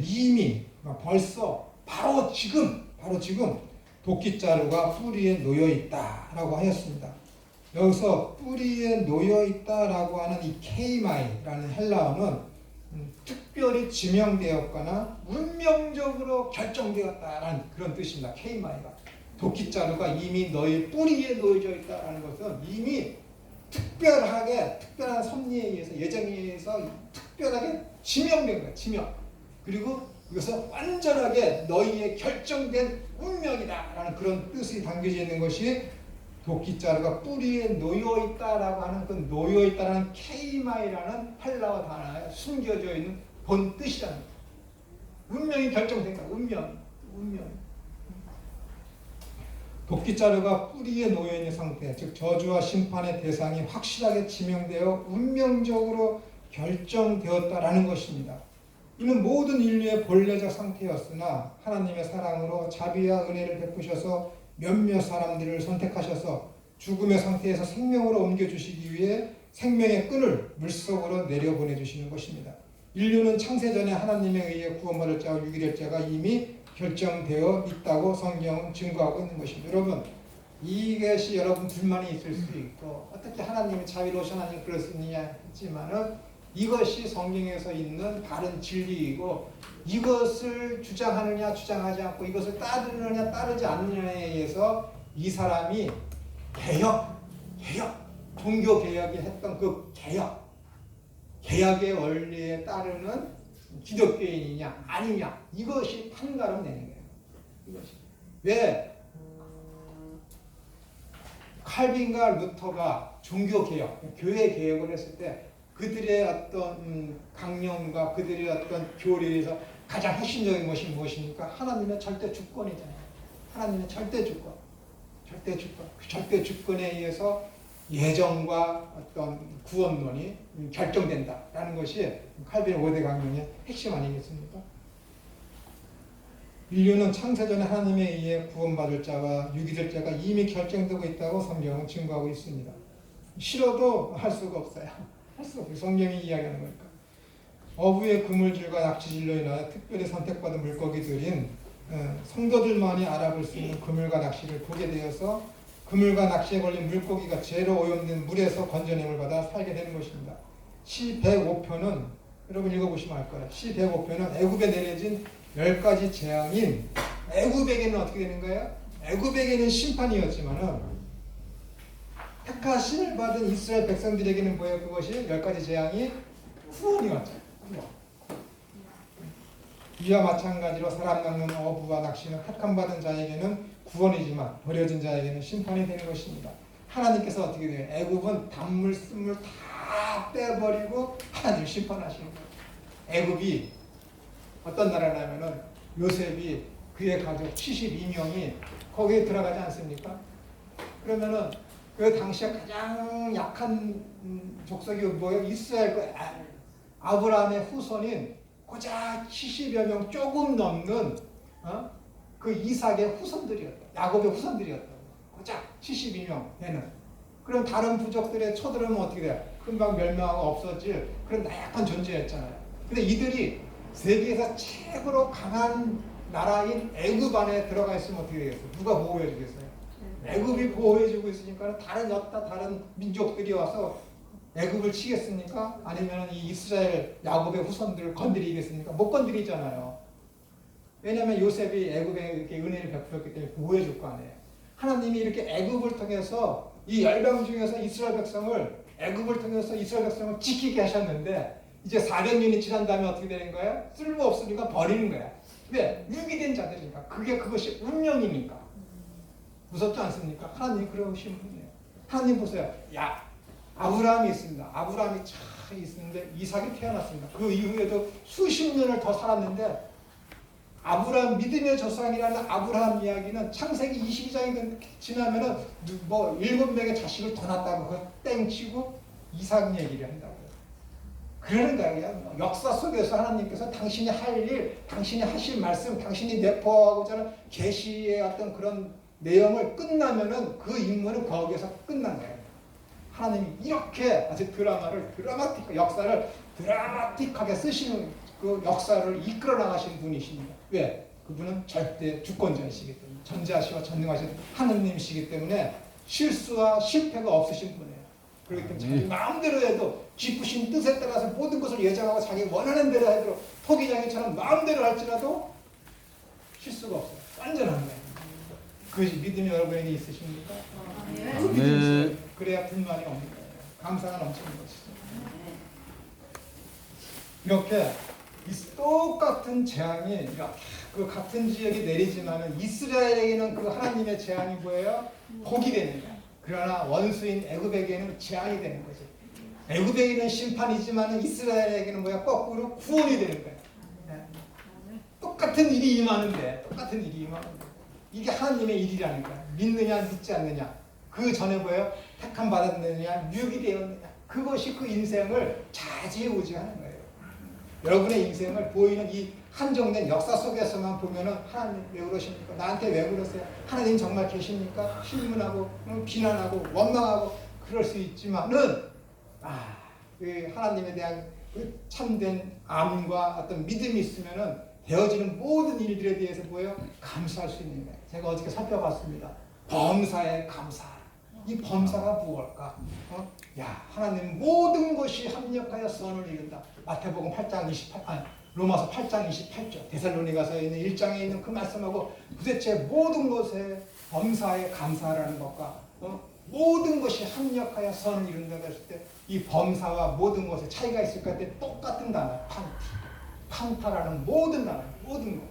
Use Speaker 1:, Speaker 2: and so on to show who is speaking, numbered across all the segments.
Speaker 1: 이미 벌써 바로 지금 도끼자루가 뿌리에 놓여 있다라고 하였습니다. 여기서 뿌리에 놓여 있다라고 하는 이 케이마이라는 헬라어는 특별히 지명되었거나 운명적으로 결정되었다라는 그런 뜻입니다. 케이마이가 도끼자루가 이미 너희 뿌리에 놓여져 있다라는 것은 이미 특별한 섭리에 의해서 예정에 의해서 특별하게 지명된 거예요. 지명. 그리고 이것은 완전하게 너희의 결정된 운명이다라는 그런 뜻이 담겨져 있는 것이 도끼자루가 뿌리에 놓여 있다라고 하는 그 놓여 있다라는 케이마이라는 헬라어 단어에 숨겨져 있는 본 뜻이라는 거예요. 운명이 결정된 거예요. 운명. 도끼자루가 뿌리에 놓여 있는 상태, 즉 저주와 심판의 대상이 확실하게 지명되어 운명적으로 결정되었다라는 것입니다. 이는 모든 인류의 본래적 상태였으나 하나님의 사랑으로 자비와 은혜를 베푸셔서 몇몇 사람들을 선택하셔서 죽음의 상태에서 생명으로 옮겨주시기 위해 생명의 끈을 물속으로 내려보내주시는 것입니다. 인류는 창세전에 하나님에 의해 구원받을 자와 유기될 자가 이미 결정되어 있다고 성경은 증거하고 있는 것입니다. 여러분, 이것이 여러분 불만이 있을 수 있고 어떻게 하나님이 자비로우신 하나님 그렇습니까 했지만은 이것이 성경에서 있는 바른 진리이고 이것을 주장하느냐 주장하지 않고 이것을 따르느냐 따르지 않느냐에 의해서 이 사람이 종교개혁이 했던 그 개혁의 원리에 따르는 기독교인이냐 아니냐 이것이 판가름 내는 거예요. 이것이 왜 칼빈과 루터가 종교개혁, 교회개혁을 했을 때 그들의 어떤 강령과 그들의 어떤 교리에서 가장 핵심적인 것이 무엇입니까? 하나님의 절대 주권이잖아요. 하나님의 절대 주권. 그 절대 주권에 의해서 예정과 어떤 구원론이 결정된다라는 것이 칼빈의 5대 강령의 핵심 아니겠습니까? 인류는 창세전에 하나님에 의해 구원받을 자와 유기될 자가 이미 결정되고 있다고 성경은 증거하고 있습니다. 싫어도 할 수가 없어요. 성경이 이야기하는 거니까. 어부의 그물질과 낚시질로 인하여 특별히 선택받은 물고기들인 성도들만이 알아볼 수 있는 그물과 낚시를 보게 되어서 그물과 낚시에 걸린 물고기가 죄로 오염된 물에서 건져냄을 받아 살게 되는 것입니다. 시 105편은 여러분 읽어보시면 알 거예요. 시 105편은 애굽에 내려진 10가지 재앙인 애굽에게는 어떻게 되는 거예요? 애굽에게는 심판이었지만은 택하심을 받은 이스라엘 백성들에게는 뭐예요? 그것이 10가지 재앙이 후원이었죠. 이와 마찬가지로 사람 낚는 어부와 낚시는 택함받은 자에게는 구원이지만 버려진 자에게는 심판이 되는 것입니다. 하나님께서 어떻게 돼요? 애굽은 단물 쓴물 다 빼버리고 하나님 심판하시는 거예요. 애굽이 어떤 나라냐면은 요셉이 그의 가족 72명이 거기에 들어가지 않습니까? 그러면은 그 당시에 가장 약한 족속이 뭐예요? 이스라엘 아브라함의 후손인 고작 70여 명 조금 넘는 그 이삭의 후손들이었다. 야곱의 후손들이었다. 고작 72명 되는. 그럼 다른 부족들의 쳐들어오면 어떻게 돼요? 금방 멸망하고 없어질 그런 나약한 존재였잖아요. 근데 이들이 세계에서 최고로 강한 나라인 애굽 안에 들어가 있으면 어떻게 되겠어요? 누가 보호해 주겠어요? 애굽이 보호해주고 있으니까 다른 민족들이 와서 애굽을 치겠습니까? 아니면 이 이스라엘 야곱의 후손들을 건드리겠습니까? 못 건드리잖아요. 왜냐하면 요셉이 애굽에 이렇게 은혜를 베풀었기 때문에 보호해줄 거 아니에요. 하나님이 이렇게 애굽을 통해서 이 열방 중에서 이스라엘 백성을 애굽을 통해서 이스라엘 백성을 지키게 하셨는데 이제 400년이 지난 다음에 어떻게 되는 거예요? 쓸모없으니까 버리는 거야. 왜? 유기된 자들이니까. 그것이 운명이니까. 무섭지 않습니까? 하나님이 그러신 분이에요. 하나님 보세요. 아브라함이 있습니다. 아브라함이 참 있는데 이삭이 태어났습니다. 그 이후에도 수십 년을 더 살았는데 아브라함 믿음의 조상이라는 아브라함 이야기는 창세기 22장이 지나면은 뭐 7명의 자식을 더 낳았다고 그거 땡치고 이삭 얘기를 한다고요. 그러는 거예요. 역사 속에서 하나님께서 당신이 할 일, 당신이 하실 말씀, 당신이 내포하고자 하는 계시의 어떤 그런 내용을 끝나면은 그 인물은 거기에서 끝난 거예요. 하나님이 이렇게 아주 역사를 드라마틱하게 쓰시는 그 역사를 이끌어 나가신 분이십니다. 왜? 그분은 절대 주권자이시기 때문에, 전자하시와 전능하신 하느님이시기 때문에 실수와 실패가 없으신 분이에요. 그렇기 때문에 자기 마음대로 해도 기쁘신 뜻에 따라서 모든 것을 예정하고 자기 원하는 대로 해도 토기장이처럼 마음대로 할지라도 실수가 없어요. 완전한 거예요. 그 믿음이 여러분에게 있으십니까? 그 믿음이 있어요. 그래야 불만이 없는 거예요. 감사가 넘치는 것이죠. 이렇게 똑같은 재앙이 이렇게 그 같은 지역에 내리지만은 이스라엘에게는 그 하나님의 재앙이 뭐예요? 복이 되는 거예요. 그러나 원수인 애굽에게는 재앙이 되는 거죠. 애굽에게는 심판이지만은 이스라엘에게는 뭐야? 거꾸로 구원이 되는 거예요. 똑같은 일이 임하는데, 이게 하나님의 일이라는 거예요. 믿느냐 믿지 않느냐. 그 전에 뭐예요? 택함 받았느냐 유익이 되었느냐. 그것이 그 인생을 좌지우지하는 거예요. 여러분의 인생을 보이는 이 한정된 역사 속에서만 보면은 하나님 왜 그러십니까? 나한테 왜 그러세요? 하나님 정말 계십니까? 신문하고 비난하고 원망하고 그럴 수 있지만은 그 하나님에 대한 그 참된 암과 어떤 믿음이 있으면은 되어지는 모든 일들에 대해서 뭐예요? 감사할 수 있는 거예요. 제가 어저께 살펴봤습니다. 범사에 감사. 이 범사가 무엇일까? 하나님 모든 것이 합력하여 선을 이룬다. 마태복음 8장 28, 로마서 8장 28절, 데살로니가서 있는 1장에 있는 그 말씀하고 도대체 모든 것에 범사에 감사하라는 것과 모든 것이 합력하여 선을 이룬다고 했을 때 이 범사와 모든 것에 차이가 있을까 할 때 똑같은 단어, 판타라는 모든 단어, 모든 것,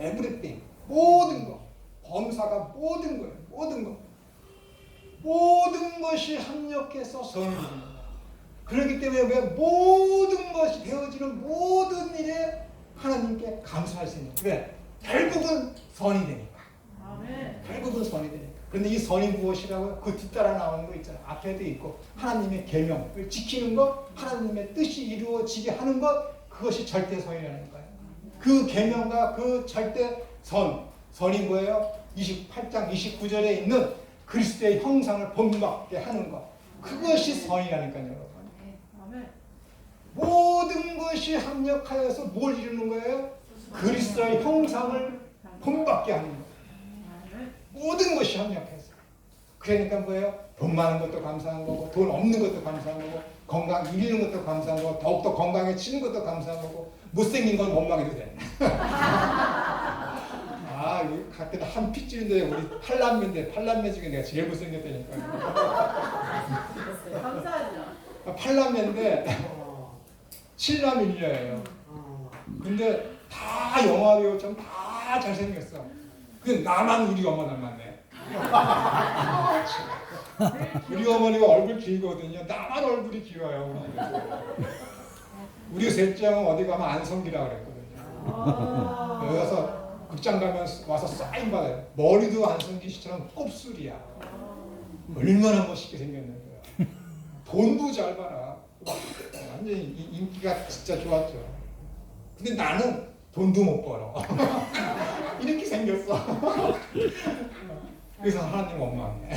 Speaker 1: everything, 모든 것, 범사가 모든 거예요, 모든 것. 모든 것이 합력해서 선을 이룬다. 그렇기 때문에 왜 모든 것이 되어지는 모든 일에 하나님께 감사할 수 있는 거예요. 왜? 결국은 선이 되니까. 결국은 선이 되니까. 그런데 이 선이 무엇이라고요? 그 뒤따라 나오는 거 있잖아요. 앞에도 있고 하나님의 계명을 지키는 것, 하나님의 뜻이 이루어지게 하는 것, 그것이 절대선이라는 거예요. 그 계명과 그 절대선이 뭐예요? 28장 29절에 있는 그리스도의 형상을 본받게 하는 것, 그것이 선이라니까요, 여러분. 모든 것이 합력하여서 뭘 이루는 거예요? 그리스도의 형상을 본받게 하는 것. 모든 것이 합력해서. 그러니까 뭐예요? 돈 많은 것도 감사한 거고, 돈 없는 것도 감사한 거고, 건강 잃는 것도 감사한 거고, 더욱더 건강해지는 것도 감사한 거고, 못생긴 건 원망해도 돼. 여기 가끔 한 핏줄인데 우리 팔남매 중에 내가 제일 못생겼다니까.
Speaker 2: 감사하죠.
Speaker 1: 팔남매인데 7남 1녀예요. 근데 다 영화 배우처럼 다 잘생겼어. 근데 나만 우리 엄마 닮았네. 우리 어머니가 얼굴 길거든요. 나만 얼굴이 길어요. 우리 셋째는 어디 가면 안성기라 그랬거든요. 여기 가서 극장 가면 와서 사인 받아요. 머리도 안성기 씨처럼 곱슬이야. 얼마나 멋있게 생겼는데요. 돈도 잘 벌어. 완전히 인기가 진짜 좋았죠. 근데 나는 돈도 못 벌어. 이렇게 생겼어. 그래서 하나님 원망해.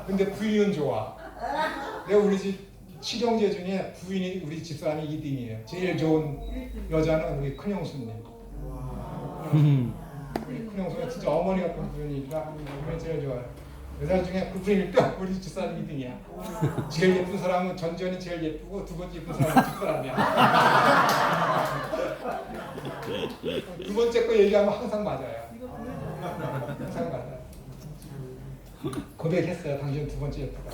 Speaker 1: 근데 부인은 좋아. 내가 우리 집 7형제 중에 부인이 우리 집사람이 2등이에요. 제일 좋은 여자는 우리 큰형수님. 우리 큰형수가 진짜 어머니 같은 부인이니까 우리 제일 좋아요. 여자 중에 그분이 또 우리 집사람 2등이야. 제일 예쁜 사람은 전지현이 제일 예쁘고 두 번째 예쁜 사람은 집사람이야. 두 번째 거 얘기하면 항상 맞아요. 항상 맞아요. 고백했어요. 당신 두 번째 예쁘다.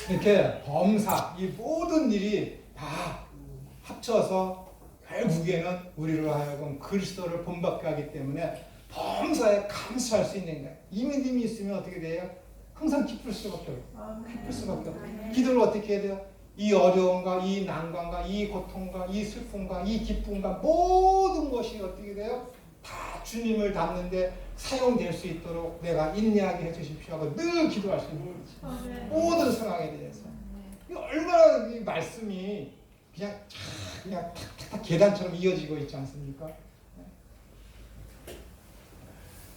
Speaker 1: 이렇게 범사, 이 모든 일이 다 합쳐서 결국에는 우리로 하여금 그리스도를 본받게 하기 때문에 범사에 감사할 수 있는 거예요. 이 믿음이 있으면 어떻게 돼요? 항상 기쁠 수밖에 없어요. 기쁠 수밖에 없어요. 기도를 어떻게 해야 돼요? 이 어려움과 이 난관과 이 고통과 이 슬픔과 이 기쁨과 모든 것이 어떻게 돼요? 다 주님을 닮는데 사용될 수 있도록 내가 인내하게 해주십시오 하고 늘 기도할 수 있는 거지. 모든 상황에 대해서. 얼마나 이 말씀이 그냥 탁탁탁 계단처럼 이어지고 있지 않습니까?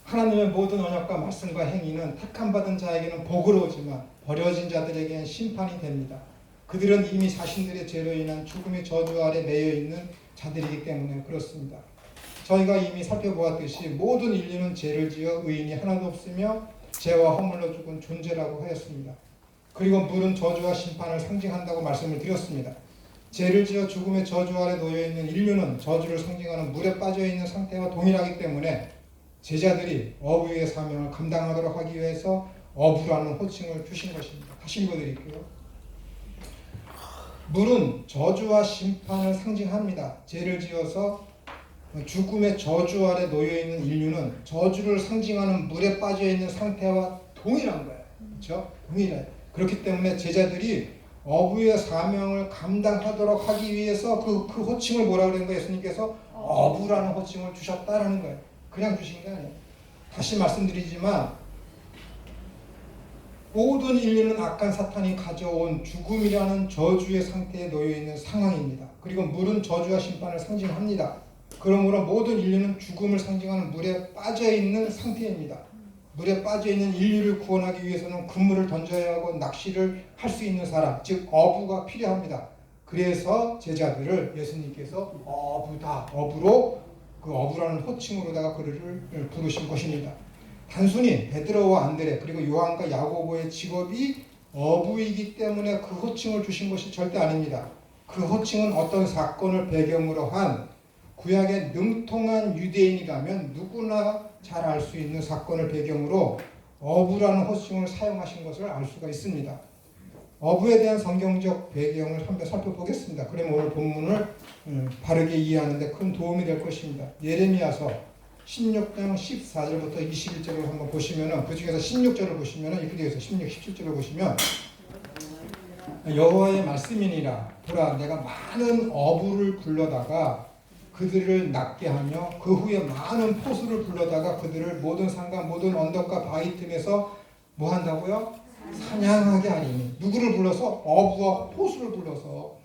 Speaker 1: 하나님의 모든 언약과 말씀과 행위는 택함받은 자에게는 복으로 오지만 버려진 자들에게는 심판이 됩니다. 그들은 이미 자신들의 죄로 인한 죽음의 저주 아래 매여 있는 자들이기 때문에 그렇습니다. 저희가 이미 살펴보았듯이 모든 인류는 죄를 지어 의인이 하나도 없으며 죄와 허물로 죽은 존재라고 하였습니다. 그리고 물은 저주와 심판을 상징한다고 말씀을 드렸습니다. 죄를 지어 죽음의 저주 아래 놓여있는 인류는 저주를 상징하는 물에 빠져있는 상태와 동일하기 때문에 제자들이 어부의 사명을 감당하도록 하기 위해서 어부라는 호칭을 주신 것입니다. 다시 읽어드릴게요. 물은 저주와 심판을 상징합니다. 죄를 지어서 죽음의 저주 아래 놓여있는 인류는 저주를 상징하는 물에 빠져있는 상태와 동일한 거예요. 그렇죠? 동일해요. 그렇기 때문에 제자들이 어부의 사명을 감당하도록 하기 위해서 그 호칭을 뭐라고 그런 거예요? 예수님께서 어부라는 호칭을 주셨다라는 거예요. 그냥 주신 게 아니에요. 다시 말씀드리지만 모든 인류는 악한 사탄이 가져온 죽음이라는 저주의 상태에 놓여있는 상황입니다. 그리고 물은 저주와 심판을 상징합니다. 그러므로 모든 인류는 죽음을 상징하는 물에 빠져있는 상태입니다. 물에 빠져있는 인류를 구원하기 위해서는 그물을 던져야 하고 낚시를 할 수 있는 사람, 즉 어부가 필요합니다. 그래서 제자들을 예수님께서 어부다, 어부로 그 어부라는 호칭으로다가 그를 부르신 것입니다. 단순히 베드로와 안드레 그리고 요한과 야고보의 직업이 어부이기 때문에 그 호칭을 주신 것이 절대 아닙니다. 그 호칭은 어떤 사건을 배경으로 한 구약의 능통한 유대인이라면 누구나 잘 알 수 있는 사건을 배경으로 어부라는 호칭을 사용하신 것을 알 수가 있습니다. 어부에 대한 성경적 배경을 한번 살펴보겠습니다. 그러면 오늘 본문을 바르게 이해하는 데 큰 도움이 될 것입니다. 예레미야서 16장 14절부터 21절을 한번 보시면은 그 중에서 16절을 보시면은 이렇게 되어 있어요. 16, 17절을 보시면 여호와의 말씀이니라 보라 내가 많은 어부를 불러다가 그들을 낫게 하며 그 후에 많은 포수를 불러다가 그들을 모든 산과 모든 언덕과 바위 틈에서 뭐 한다고요? 사냥하게 하리니. 누구를 불러서? 어부와 포수를 불러서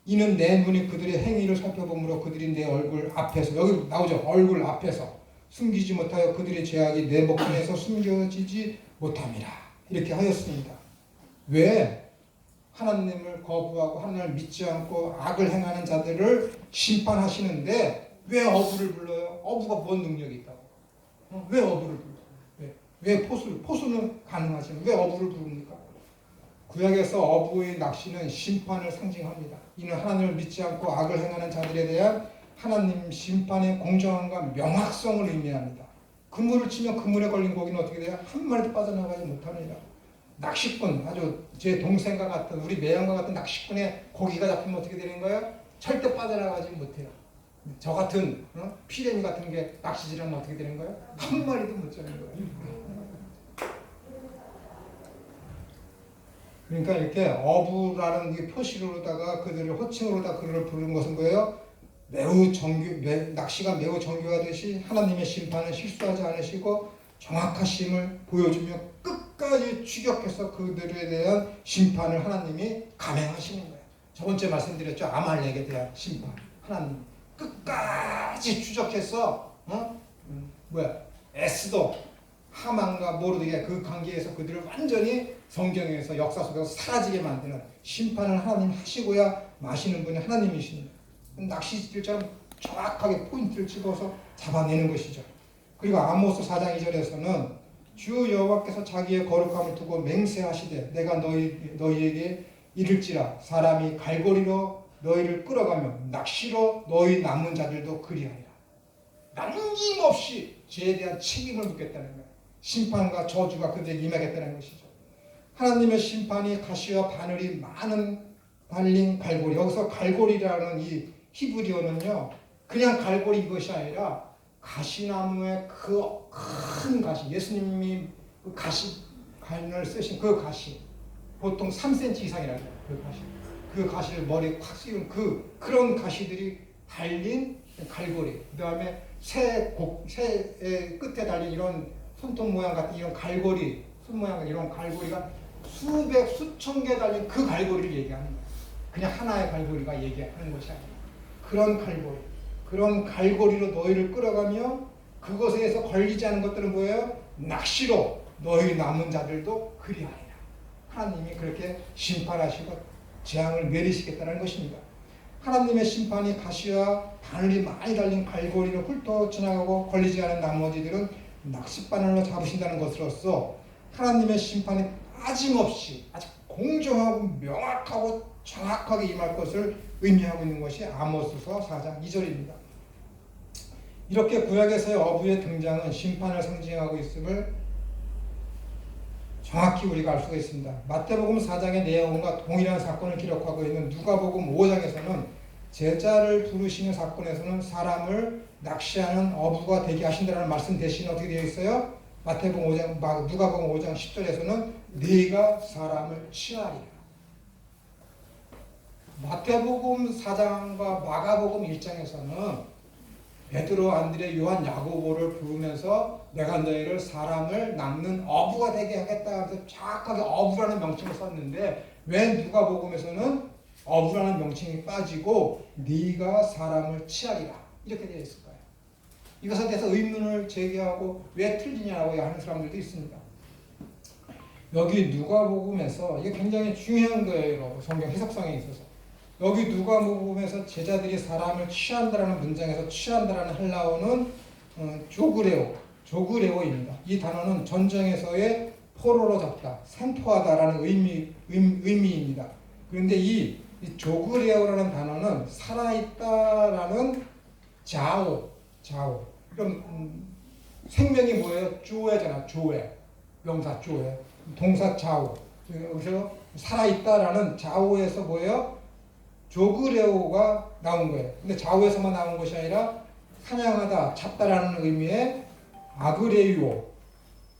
Speaker 1: 이는 내 눈이 그들의 행위를 살펴보므로 그들이 내 얼굴 앞에서 여기 나오죠. 얼굴 앞에서 숨기지 못하여 그들의 죄악이 내 목전에서 숨겨지지 못함이라. 이렇게 하였습니다. 왜? 하나님을 거부하고 하나님을 믿지 않고 악을 행하는 자들을 심판하시는데 왜 어부를 불러요? 어부가 뭔 능력이 있다고? 왜 어부를 불러요? 왜 포수는 가능하지만 왜 어부를 부릅니까? 구약에서 어부의 낚시는 심판을 상징합니다. 이는 하나님을 믿지 않고 악을 행하는 자들에 대한 하나님 심판의 공정함과 명확성을 의미합니다. 그물을 치면 그물에 걸린 고기는 어떻게 돼요? 한 마리도 빠져나가지 못합니다. 낚시꾼, 아주 제 동생과 같은 우리 매형과 같은 낚시꾼의 고기가 잡히면 어떻게 되는 거예요? 절대 빠져나가지 못해요. 저 같은 피레미 같은 게 낚시질하면 어떻게 되는 거예요? 한 마리도 못 잡는 거예요. 그러니까 이렇게 어부라는 이 표시로다가 그들을 호칭으로다 그를 부르는 것은 뭐예요? 낚시가 매우 정교하듯이 하나님의 심판은 실수하지 않으시고 정확하심을 보여주며 끝까지 추격해서 그들에 대한 심판을 하나님이 감행하시는 거예요. 저번주에 말씀드렸죠. 아말렉에 대한 심판. 하나님 끝까지 추적해서 에스도 하만과 모르드게 그 관계에서 그들을 완전히 성경에서 역사 속에서 사라지게 만드는 심판을 하나님 하시고야 마시는 분이 하나님이십니다. 낚시질처럼 정확하게 포인트를 찍어서 잡아내는 것이죠. 그리고 아모스 4장 2절에서는 주 여호와께서 자기의 거룩함을 두고 맹세하시되 내가 너희에게 이를지라 사람이 갈고리로 너희를 끌어가며 낚시로 너희 남은 자들도 그리하리라. 남김없이 죄에 대한 책임을 묻겠다는 거예요. 심판과 저주가 그들에게 임하겠다는 것이죠. 하나님의 심판이 가시와 바늘이 많은 달린 갈고리. 여기서 갈고리라는 이 히브리어는요, 그냥 갈고리 이것이 아니라 가시나무의 그 큰 가시, 예수님이 그 가시관을 쓰신 그 가시, 보통 3cm 이상이라고 해요. 그 가시를 머리에 콱 씌운 그런 가시들이 달린 갈고리. 그 다음에 새의 끝에 달린 이런 손톱 모양 같은 이런 갈고리, 손 모양 이런 갈고리가 수천 개 달린 그 갈고리를 얘기하는 거예요. 그냥 하나의 갈고리가 얘기하는 것이 아니에요. 그런 갈고리. 그런 갈고리로 너희를 끌어가며 그것에서 걸리지 않은 것들은 뭐예요? 낚시로 너희 남은 자들도 그리하리라. 하나님이 그렇게 심판하시고 재앙을 내리시겠다는 것입니다. 하나님의 심판이 가시와 바늘이 많이 달린 갈고리를 훑어 지나가고 걸리지 않은 나머지들은 낚싯바늘로 잡으신다는 것으로서 하나님의 심판이 빠짐없이 아주 공정하고 명확하고 정확하게 임할 것을 의미하고 있는 것이 아모스서 4장 2절입니다. 이렇게 구약에서의 어부의 등장은 심판을 상징하고 있음을 정확히 우리가 알 수가 있습니다. 마태복음 4장의 내용과 동일한 사건을 기록하고 있는 누가복음 5장에서는 제자를 부르시는 사건에서는 사람을 낚시하는 어부가 되게 하신다는 말씀 대신 어떻게 되어 있어요? 누가복음 5장 10절에서는 네가 사람을 취하리라. 마태복음 4장과 마가복음 1장에서는 베드로, 안드레, 요한, 야고보를 부르면서 내가 너희를 사람을 낚는 어부가 되게 하겠다 하면서 정확하게 어부라는 명칭을 썼는데 왜 누가복음에서는 어부라는 명칭이 빠지고 네가 사람을 취하리라 이렇게 되어 있을 거예요. 이것에 대해서 의문을 제기하고 왜 틀리냐고 하는 사람들도 있습니다. 여기 누가복음에서 이게 굉장히 중요한 거예요. 성경 해석상에 있어서. 여기 누가복음에서 제자들이 사람을 취한다라는 문장에서 취한다라는 헬라어는 조그레오입니다. 이 단어는 전쟁에서의 포로로 잡다, 생포하다라는 의미입니다. 그런데 이 조그레오라는 단어는 살아있다라는 자오. 그럼 생명이 뭐예요? 조에잖아. 조에. 명사 조에. 동사 자오. 여기서 살아있다라는 자오에서 뭐예요? 조그레오가 나온 거예요. 근데 자오에서만 나온 것이 아니라 사냥하다, 잡다라는 의미의 아그레이오.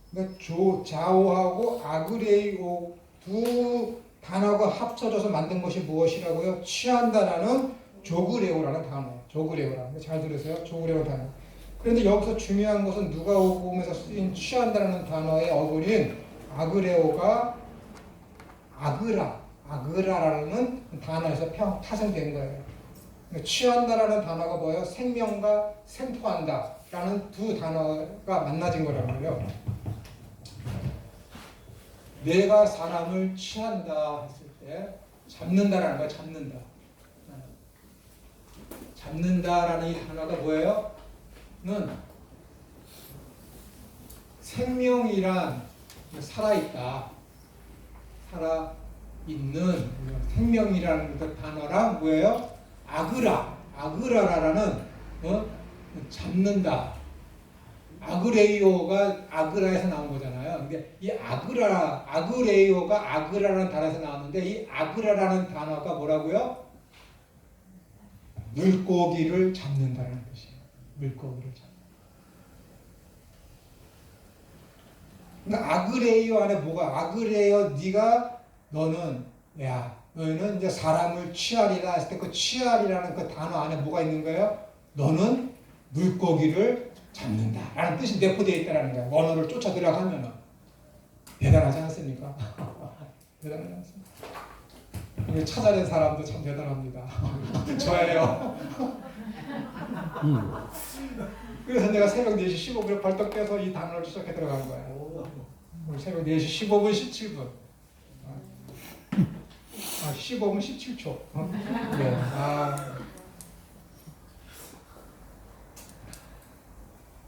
Speaker 1: 그러니까 자오하고 아그레이오 두 단어가 합쳐져서 만든 것이 무엇이라고요? 취한다라는 조그레오라는 단어예요. 조그레오라는 거 잘 들으세요. 조그레오 단어. 그런데 여기서 중요한 것은 누가복음에서 쓰인 취한다라는 단어의 어근인 아그레오가 아그라라는 단어에서 파생된 거예요. 취한다라는 단어가 뭐예요? 생명과 생포한다라는 두 단어가 만나진 거라는 거예요. 내가 사람을 취한다 했을 때 잡는다라는 거야. 잡는다라는 이 단어가 뭐예요? 는 생명이란 살아있다. 살아있는 생명이라는 그 단어랑 뭐예요? 아그라라는 잡는다. 아그레이오가 아그라에서 나온 거잖아요. 근데 이 아그레이오가 아그라라는 단어에서 나왔는데 이 아그라라는 단어가 뭐라고요? 물고기를 잡는다는 뜻이에요. 물고기를 잡는다. 그러니까 아그레이오 안에 뭐가? 아그레이오 너희는 이제 사람을 취하리라 했을 때 그 취하리라는 그 단어 안에 뭐가 있는 거예요? 너는 물고기를 잡는다라는 뜻이 내포되어 있다는 거예요. 언어를 쫓아 들어가면은 대단하지 않습니까? 대단하지 않습니까? 찾아낸 사람도 참 대단합니다. 저예요. 그래서 내가 새벽 4시 15분에 벌떡 깨서 이 단어를 추적해 들어간 거예요. 새벽 4시 15분 17분. 15분 17초. 네.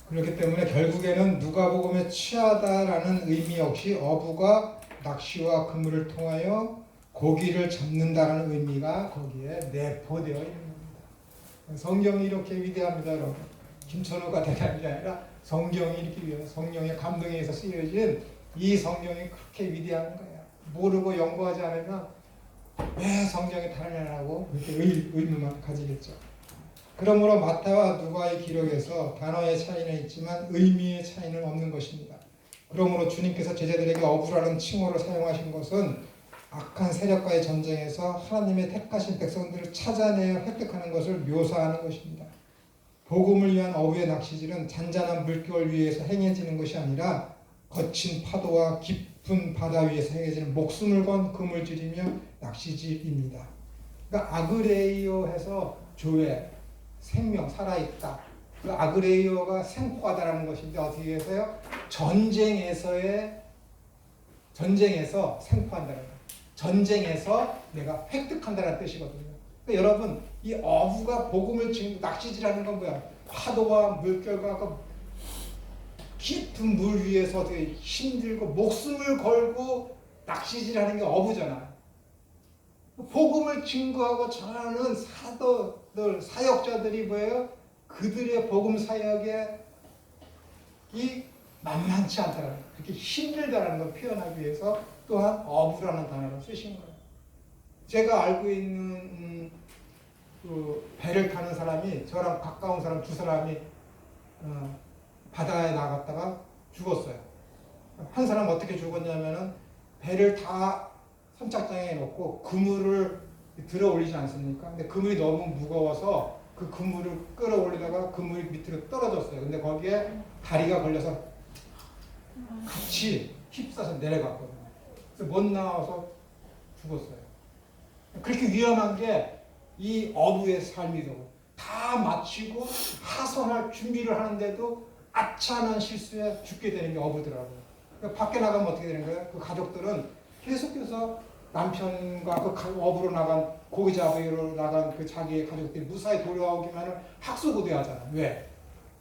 Speaker 1: 그렇기 때문에 결국에는 누가복음에 취하다라는 의미 역시 어부가 낚시와 그물을 통하여 고기를 잡는다라는 의미가 거기에 내포되어 있는 겁니다. 성경이 이렇게 위대합니다, 여러분. 김천호가 대단한 게 아니라 성경이 이렇게 위대해요. 성령의 감동에 의해서 쓰여진 이 성경이 그렇게 위대한 거예요. 모르고 연구하지 않으면 왜 성경이 다르냐고 이렇게 의문만 가지겠죠. 그러므로 마태와 누가의 기록에서 단어의 차이는 있지만 의미의 차이는 없는 것입니다. 그러므로 주님께서 제자들에게 어부라는 칭호를 사용하신 것은 악한 세력과의 전쟁에서 하나님의 택하신 백성들을 찾아내어 획득하는 것을 묘사하는 것입니다. 복음을 위한 어부의 낚시질은 잔잔한 물결 위에서 행해지는 것이 아니라 거친 파도와 깊은 바다 위에서 행해지는 목숨을 건 그물질이며 낚시질입니다. 그러니까 아그레이오 해서 조회, 생명, 살아있다. 그 아그레이오가 생포하다라는 것인데 어떻게 해서요? 전쟁에서 생포한다는 거예요. 전쟁에서 내가 획득한다는 뜻이거든요. 그러니까 여러분 이 어부가 복음을 낚시질하는 건 뭐야? 파도와 물결과 그 깊은 물 위에서 되게 힘들고 목숨을 걸고 낚시질하는 게 어부잖아. 복음을 증거하고 전하는 사도들, 사역자들이 뭐예요? 그들의 복음 사역에 이 만만치 않다는 거예요. 그렇게 힘들다는 걸 표현하기 위해서 또한 어부라는 단어를 쓰신 거예요. 제가 알고 있는 그 배를 타는 사람이 저랑 가까운 사람 두 사람이 바다에 나갔다가 죽었어요. 한 사람 어떻게 죽었냐면은 배를 다 선착장에 놓고 그물을 들어 올리지 않습니까? 근데 그물이 너무 무거워서 그 그물을 끌어올리다가 그물이 밑으로 떨어졌어요. 근데 거기에 다리가 걸려서 같이 휩싸서 내려갔거든요. 그래서 못 나와서 죽었어요. 그렇게 위험한 게 이 어부의 삶이더라고요. 다 마치고 하선할 준비를 하는데도 아차한 실수에 죽게 되는 게 어부더라고요. 그러니까 밖에 나가면 어떻게 되는 거예요? 그 가족들은 계속해서 남편과 그 어부로 나간 고기 잡으러 나간 그 자기의 가족들이 무사히 돌아오기만을 학수고대하잖아요. 왜?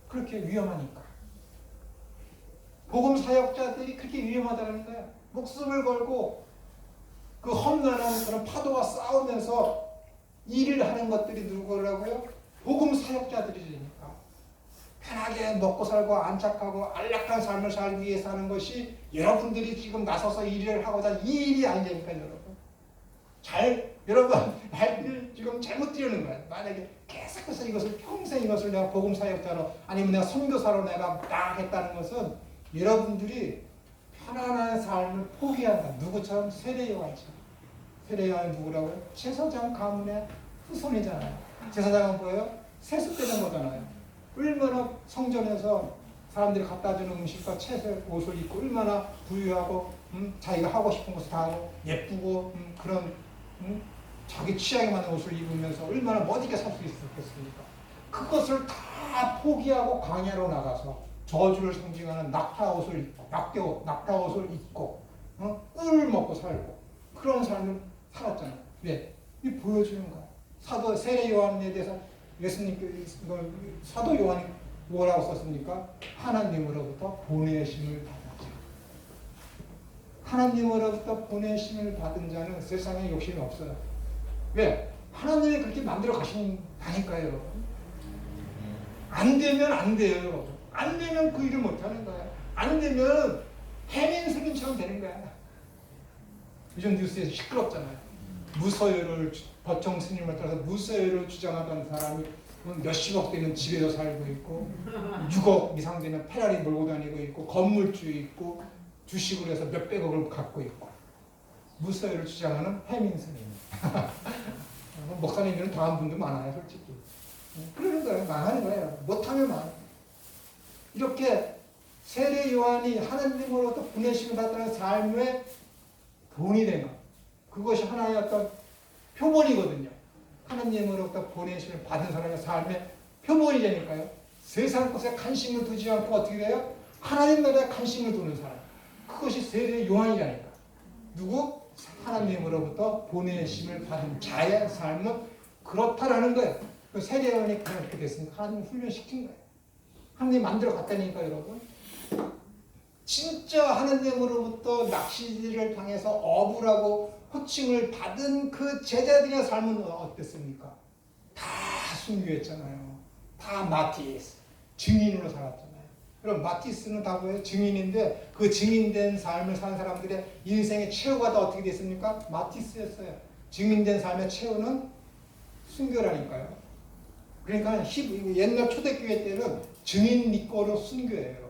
Speaker 1: 그렇게 위험하니까. 복음 사역자들이 그렇게 위험하다는 거예요. 목숨을 걸고 그 험난한 그런 파도와 싸우면서 일을 하는 것들이 누구라고요? 복음 사역자들이니까. 편하게 먹고 살고 안착하고 안락한 삶을 살기 위해서 하는 것이 여러분들이 지금 나서서 일을 하고자 이 일이 아니니까 여러분 날 지금 잘못 뛰는 거예요. 만약에 계속해서 이것을 평생 이것을 내가 복음 사역자로 아니면 내가 선교사로 내가 나가겠다는 것은 여러분들이 편안한 삶을 포기한다. 누구처럼 세례 요한처럼. 세례 요한이 누구라고요? 제사장 가문의 후손이잖아요. 제사장은 뭐예요? 세습되는 거잖아요. 얼마나 성전에서 사람들이 갖다 주는 음식과 채색 옷을 입고 얼마나 부유하고 자기가 하고 싶은 것을 다 하고 예쁘고 그런 자기 취향에 맞는 옷을 입으면서 얼마나 멋있게 살 수 있었겠습니까? 그것을 다 포기하고 광야로 나가서 저주를 상징하는 낙타옷을 입고 낙타옷을 입고 꿀을 먹고 살고 그런 삶을 살았잖아요. 왜? 이 보여주는 거야. 사도 세례 요한에 대해서 예수님께서 사도 요한이 뭐라고 썼습니까? 하나님으로부터 보내심을 받았죠. 하나님으로부터 보내심을 받은 자는 세상에 욕심이 없어요. 왜? 하나님이 그렇게 만들어 가신다니까요, 여러분. 안 되면 안 돼요, 여러분. 안 되면 그 일을 못 하는 거야. 안 되면 해민 스님처럼 되는 거야. 요즘 뉴스에서 시끄럽잖아요. 무서유를 버청 스님을 따라서 무서유를 주장하던 사람이 몇십억 되는 집에도 살고 있고 6억 이상 되는 페라리 몰고 다니고 있고 건물주 있고 주식을 해서 몇백억을 갖고 있고 무서유를 주장하는 해민 스님. 목사님들은 다음 분도 많아요, 솔직히. 그러는 거예요. 망하는 거예요. 못하면 망해요. 이렇게 세례 요한이 하나님으로부터 보내심을 받는 삶의 돈이 되는 그것이 하나의 어떤 표본이거든요. 하나님으로부터 보내심을 받은 사람의 삶의 표본이 되니까요. 세상 것에 관심을 두지 않고 어떻게 돼요? 하나님 나라에 관심을 두는 사람. 그것이 세례 요한이라니까. 누구? 하나님으로부터 보내심을 받은 자의 삶은 그렇다라는 거예요. 세례 요한이 그렇게 됐으니까 하나님 훈련시킨 거예요. 하나님 만들어 갔다니까 여러분. 진짜 하나님으로부터 낚시질을 당해서 어부라고 호칭을 받은 그 제자들의 삶은 어땠습니까? 다 순교했잖아요. 다 마티스, 증인으로 살았잖아요. 그럼 마티스는 다 뭐예요? 증인인데 그 증인된 삶을 사는 사람들의 인생의 최후가 다 어떻게 됐습니까? 마티스였어요. 증인된 삶의 최후는 순교라니까요. 그러니까 옛날 초대교회 때는 증인 믿고로 순교예요.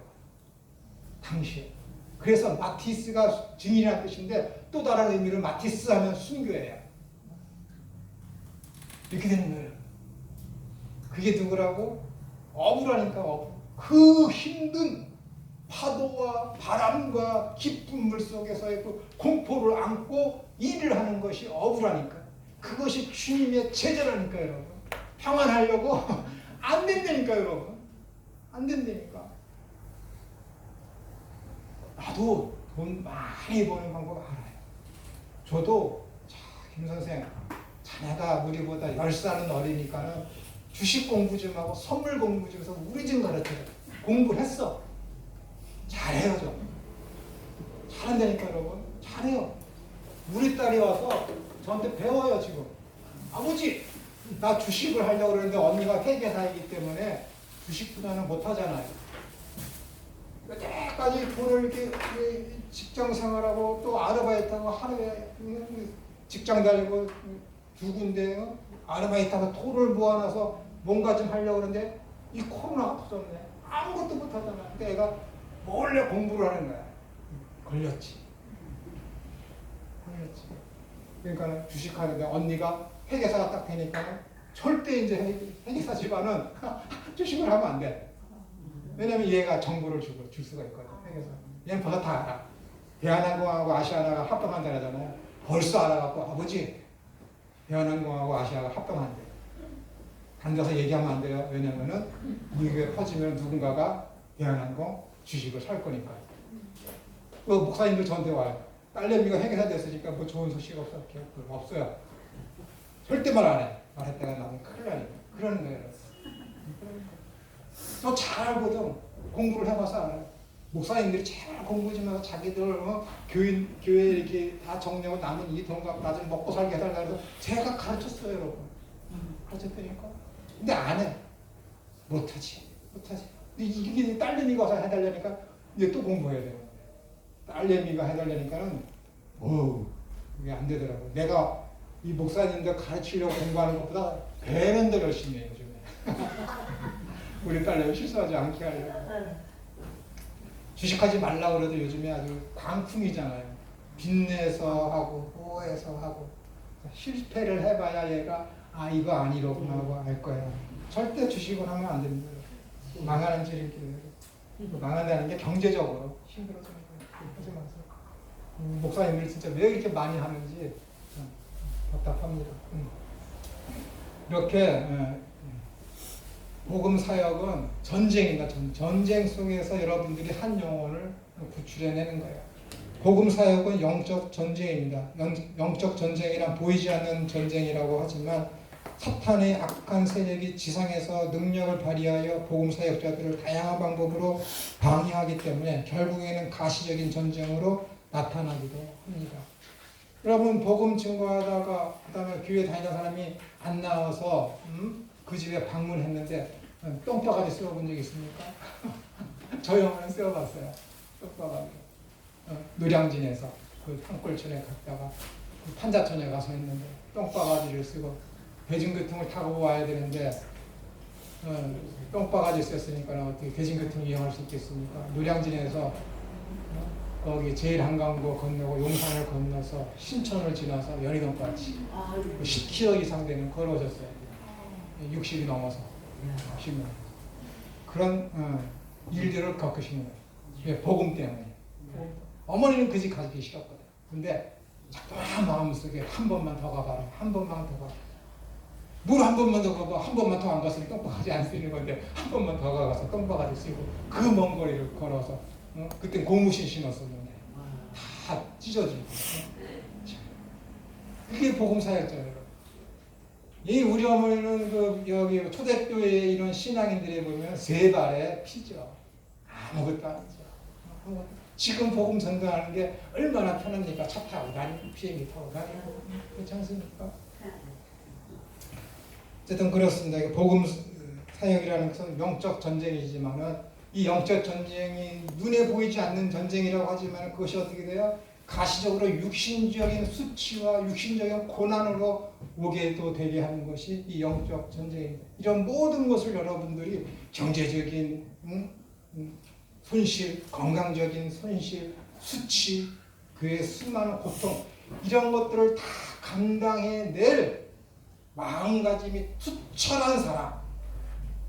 Speaker 1: 당시에. 그래서 마티스가 증인이라는 뜻인데 또 다른 의미로 마티스 하면 순교예요. 이렇게 되는 거예요. 그게 누구라고? 어부라니까 어부. 그 힘든 파도와 바람과 깊은 물 속에서의 그 공포를 안고 일을 하는 것이 어부라니까. 그것이 주님의 제자라니까 여러분. 평안하려고 안 된다니까 여러분. 안 된다니까. 나도 돈 많이 버는 방법 알아요. 저도 김 선생, 자네가 우리보다 10살은 어리니까는 주식 공부 좀 하고 선물 공부 좀 해서 우리 좀 가르쳐줘. 공부를 했어. 잘해요, 좀. 잘한다니까, 여러분. 잘해요. 우리 딸이 와서 저한테 배워요, 지금. 아버지, 나 주식을 하려고 그러는데 언니가 회계사이기 때문에 주식보다는 못하잖아요. 여태까지 돈을 이렇게 직장 생활하고 또 아르바이트하고 하루에 직장 다니고 두 군데 아르바이트하고 돈을 모아놔서 뭔가 좀 하려고 그러는데 이 코로나가 터졌네. 아무것도 못하잖아. 그러니까 애가 몰래 공부를 하는 거야. 걸렸지. 그러니까 주식하는데 언니가 회계사가 딱 되니까 절대 이제 회계사 집안은 주식을 하면 안 돼. 왜냐면 얘가 정보를 줄 수가 있거든. 회계사. 얘는 벌써 다 알아. 대한항공하고 아시아나가 합병한다잖아요. 벌써 알아갖고 아버지 대한항공하고 아시아가 합병한대. 앉아서 얘기하면 안 돼요. 왜냐면은 이게 퍼지면 누군가가 대한항공 주식을 살 거니까. 그 목사님들 저한테 와요. 딸내미가 회계사 됐으니까 뭐 좋은 소식 없어? 없어요. 절대 말 안 해. 말했다가 나면 큰일 나니까. 그러는 거예요. 또 잘 알거든. 공부를 해봐서 알아요. 목사님들이 제발 공부 좀 해서 자기들 교회 이렇게 다 정리하고 남은 이 돈 갖고 나중에 먹고 살게 해달라 해서 제가 가르쳤어요, 여러분. 가르쳤다니까. 근데 안 해. 못하지. 근데 이게 딸내미가 와서 해달라니까 이제 또 공부해야 돼요. 딸내미가 해달라니까는 이게 안 되더라고. 내가 이 목사님들 가르치려고 공부하는 것보다 배는 더 열심히 해요, 요즘에. 우리 딸내미 실수하지 않게 하려고. 주식하지 말라고 그래도 요즘에 아주 광풍이잖아요. 빚내서 하고 호해서 하고 실패를 해봐야 얘가 이거 아니로구나 하고 알 거야. 절대 주식을 하면 안 됩니다. 망하는 지름길이에요. 망한다는 게 경제적으로 힘들어지는 거예요. 하지 마세요. 목사님들이 진짜 왜 이렇게 많이 하는지 답답합니다. 이렇게 복음 사역은 전쟁이다. 전쟁 속에서 여러분들이 한 영혼을 구출해내는 거예요. 복음 사역은 영적 전쟁입니다. 영적 전쟁이란 보이지 않는 전쟁이라고 하지만 사탄의 악한 세력이 지상에서 능력을 발휘하여 복음 사역자들을 다양한 방법으로 방해하기 때문에 결국에는 가시적인 전쟁으로 나타나기도 합니다. 여러분 복음 증거하다가 그다음에 교회 다니는 사람이 안 나와서 그 집에 방문했는데 똥바가지 쓰어본 적 있습니까? 저희 어머니는 쓰어봤어요. 똥바가지. 노량진에서 그 산골촌에 갔다가 그 판자촌에 가서 했는데 똥바가지를 쓰고 대중교통을 타고 와야 되는데 똥바가지 썼으니까 어떻게 대중교통을 이용할 수 있겠습니까? 노량진에서 거기 제일 한강도 건너고 용산을 건너서 신천을 지나서 연희동까지 10km 이상 되는 걸어오셨어요. 60이 넘어서 하시면 그런 일들을 겪으시는 거예요. 복음 때문에. 어머니는 그 집 가기 싫었거든. 근데 자꾸만 마음속에 한 번만 더 가봐라. 한 번만 더 가봐. 뭘 한 번만 더 가봐. 한 번만 더 안 갔으니 똥바가지 안 쓰는 건데 한 번만 더 가서 똥바가지 쓰고 그 먼 거리를 걸어서 그때 고무신 신었었는데 다 찢어지고 그게 복음 사역자예요. 이 우리 어머니는 그 여기 초대교회 이런 신앙인들이 보면 세 발에 피죠. 아무것도 아니죠. 지금 복음 전도하는 게 얼마나 편합니까? 차 타고 다니고 비행기 타고 다니고 그렇지 않습니까? 어쨌든 그렇습니다. 복음 사역이라는 것은 영적 전쟁이지만은 이 영적 전쟁이 눈에 보이지 않는 전쟁이라고 하지만 그것이 어떻게 돼요? 가시적으로 육신적인 수치와 육신적인 고난으로 오게도 되게 하는 것이 이 영적 전쟁입니다. 이런 모든 것을 여러분들이 경제적인 손실, 건강적인 손실, 수치, 그의 수많은 고통 이런 것들을 다 감당해낼 마음가짐이 투철한 사람,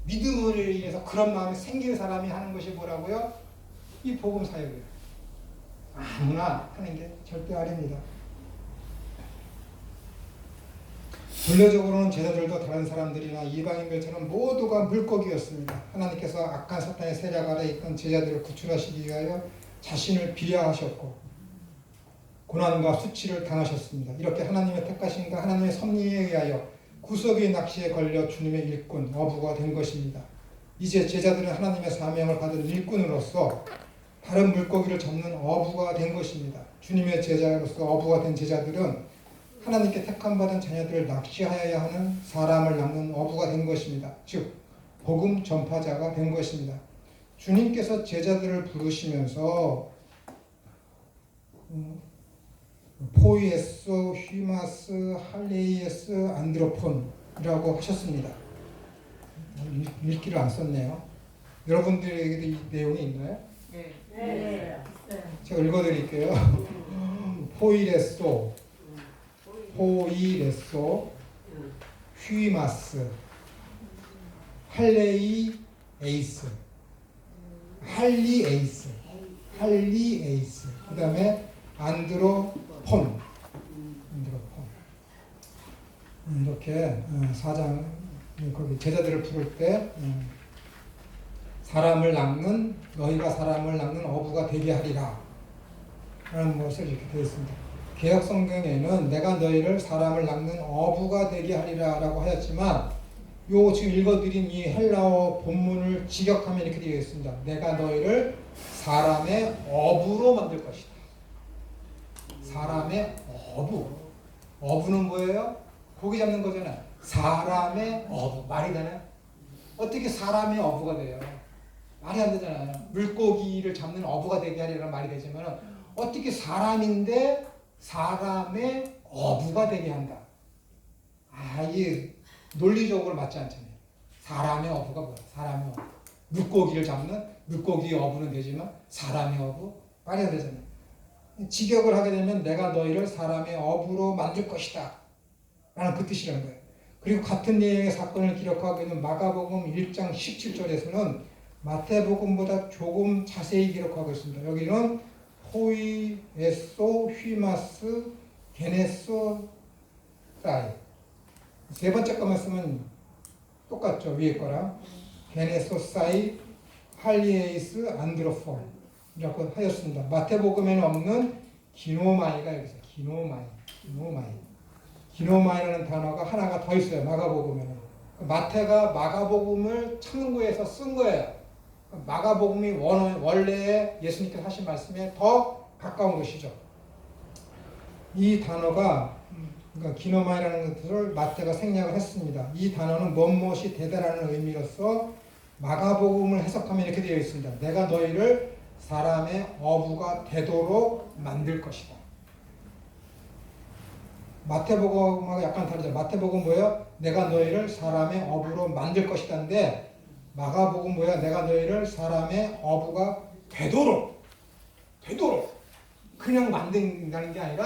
Speaker 1: 믿음을 위해서 그런 마음이 생긴 사람이 하는 것이 뭐라고요? 이 복음 사역이에요. 아무나 하는 게 절대 아닙니다. 본래적으로는 제자들도 다른 사람들이나 이방인들처럼 모두가 물고기였습니다. 하나님께서 악한 사탄의 세력 아래 있던 제자들을 구출하시기 위하여 자신을 비하하셨고 고난과 수치를 당하셨습니다. 이렇게 하나님의 택하심과 하나님의 섭리에 의하여 구속의 낚시에 걸려 주님의 일꾼, 어부가 된 것입니다. 이제 제자들은 하나님의 사명을 받은 일꾼으로서 다른 물고기를 잡는 어부가 된 것입니다. 주님의 제자로서 어부가 된 제자들은 하나님께 택함받은 자녀들을 낚시하여야 하는 사람을 낚는 어부가 된 것입니다. 즉 복음 전파자가 된 것입니다. 주님께서 제자들을 부르시면서 포이에스, 휘마스, 할레이에스, 안드로폰이라고 하셨습니다. 읽기를 안 썼네요. 여러분들에게도 이 내용이 있나요?
Speaker 2: 네.
Speaker 1: 제가 읽어드릴게요. 포이레소, 포이레소, 휘마스, 할레이 에이스, 할리에이스, 할리에이스. 그 다음에 안드로폰. 이렇게 사장 거기 제자들을 부를 때 사람을 낚는 너희가 사람을 낚는 어부가 되게 하리라 라는 것을 이렇게 되어 있습니다. 개역 성경에는 내가 너희를 사람을 낚는 어부가 되게 하리라 라고 하였지만 요 지금 읽어드린 이 헬라어 본문을 직역하면 이렇게 되어 있습니다. 내가 너희를 사람의 어부로 만들 것이다. 사람의 어부. 어부는 뭐예요? 고기 잡는 거잖아요. 사람의 어부. 말이 되나요? 어떻게 사람의 어부가 돼요? 말이 안 되잖아요. 물고기를 잡는 어부가 되게 하리라는 말이 되지만 어떻게 사람인데 사람의 어부가 되게 한다. 이게 논리적으로 맞지 않잖아요. 사람의 어부가 뭐야? 사람의 어부. 물고기를 잡는 물고기의 어부는 되지만 사람의 어부? 말이 안 되잖아요. 직역을 하게 되면 내가 너희를 사람의 어부로 만들 것이다 라는 그 뜻이라는 거예요. 그리고 같은 내용의 사건을 기록하고 있는 마가복음 1장 17절에서는 마태복음보다 조금 자세히 기록하고 있습니다. 여기는 포이, 에소, 휘마스, 게네소, 사이. 세 번째 것만 쓰면 똑같죠. 위에 거랑. 게네소, 사이, 할리에이스, 안드로폰 이라고 하였습니다. 마태복음에는 없는 기노마이가 여기서 기노마이라는 단어가 하나가 더 있어요. 마가복음에는. 마태가 마가복음을 참고해서 쓴 거예요. 마가복음이 원래의 예수님께서 하신 말씀에 더 가까운 것이죠. 이 단어가 그러니까 기노마이라는 것을 마태가 생략을 했습니다. 이 단어는 무엇이 대단한 의미로서 마가복음을 해석하면 이렇게 되어 있습니다. 내가 너희를 사람의 어부가 되도록 만들 것이다. 마태복음하고 약간 다르죠. 마태복음 뭐예요? 내가 너희를 사람의 어부로 만들 것이다인데 마가복음 뭐야? 내가 너희를 사람의 어부가 되도록 그냥 만든다는 게 아니라